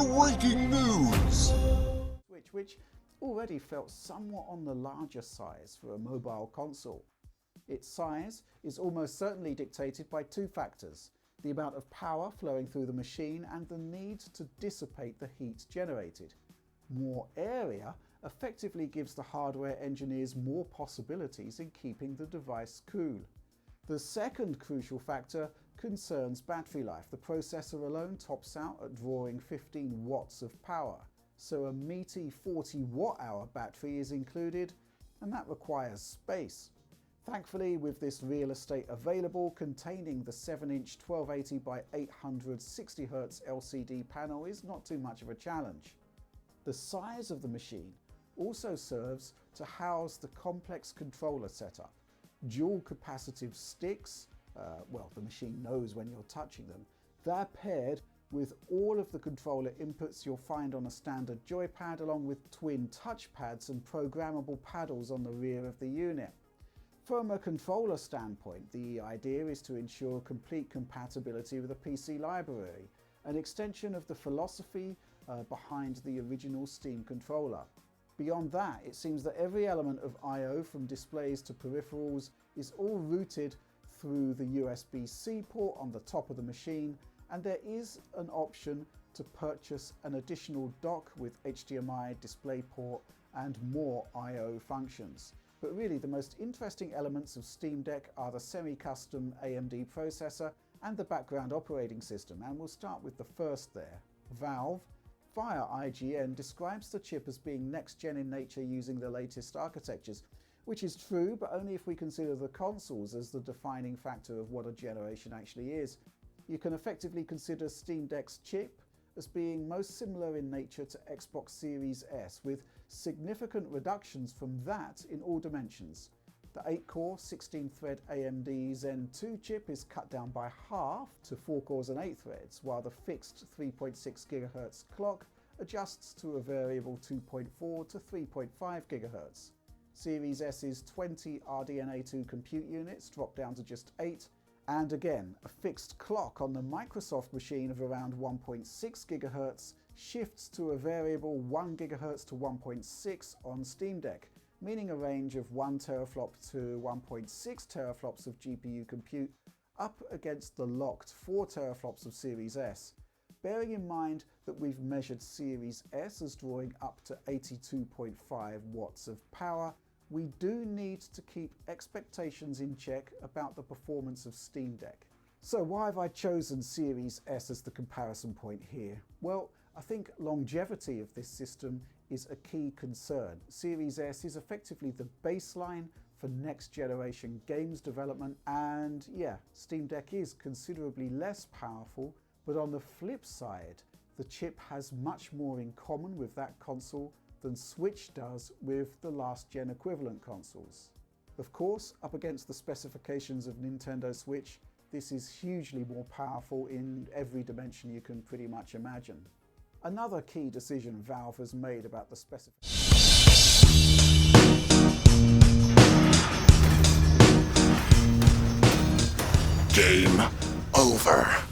breaking news! Which already felt somewhat on the larger size for a mobile console. Its size is almost certainly dictated by two factors: the amount of power flowing through the machine and the need to dissipate the heat generated. More area effectively gives the hardware engineers more possibilities in keeping the device cool. The second crucial factor concerns battery life. The processor alone tops out at drawing 15 watts of power, so a meaty 40 watt-hour battery is included, and that requires space. Thankfully, with this real estate available containing the 7-inch 1280 by 800 60Hz LCD panel is not too much of a challenge. The size of the machine also serves to house the complex controller setup. Dual capacitive sticks, well, the machine knows when you're touching them. They're paired with all of the controller inputs you'll find on a standard joypad, along with twin touchpads and programmable paddles on the rear of the unit. From a controller standpoint, the idea is to ensure complete compatibility with the PC library, an extension of the philosophy behind the original Steam controller. Beyond that, it seems that every element of I/O, from displays to peripherals, is all routed through the USB-C port on the top of the machine, and there is an option to purchase an additional dock with HDMI, DisplayPort and more I/O functions. But really the most interesting elements of Steam Deck are the semi-custom AMD processor and the background operating system, and we'll start with the first there. Valve, via IGN, describes the chip as being next-gen in nature using the latest architectures, which is true, but only if we consider the consoles as the defining factor of what a generation actually is. You can effectively consider Steam Deck's chip as being most similar in nature to Xbox Series S, with significant reductions from that in all dimensions. The 8-core, 16-thread AMD Zen 2 chip is cut down by half to 4 cores and 8 threads, while the fixed 3.6 GHz clock adjusts to a variable 2.4 to 3.5 GHz. Series S's 20 RDNA2 compute units drop down to just 8, and again, a fixed clock on the Microsoft machine of around 1.6 GHz shifts to a variable 1 GHz to 1.6 on Steam Deck, meaning a range of 1 teraflop to 1.6 teraflops of GPU compute up against the locked 4 teraflops of Series S. Bearing in mind that we've measured Series S as drawing up to 82.5 watts of power, we do need to keep expectations in check about the performance of Steam Deck. So why have I chosen Series S as the comparison point here? Well, I think longevity of this system is a key concern. Series S is effectively the baseline for next generation games development, and yeah, Steam Deck is considerably less powerful, but on the flip side, the chip has much more in common with that console than Switch does with the last gen equivalent consoles. Of course, up against the specifications of Nintendo Switch, this is hugely more powerful in every dimension you can pretty much imagine. Another key decision Valve has made about the specifications. Game over.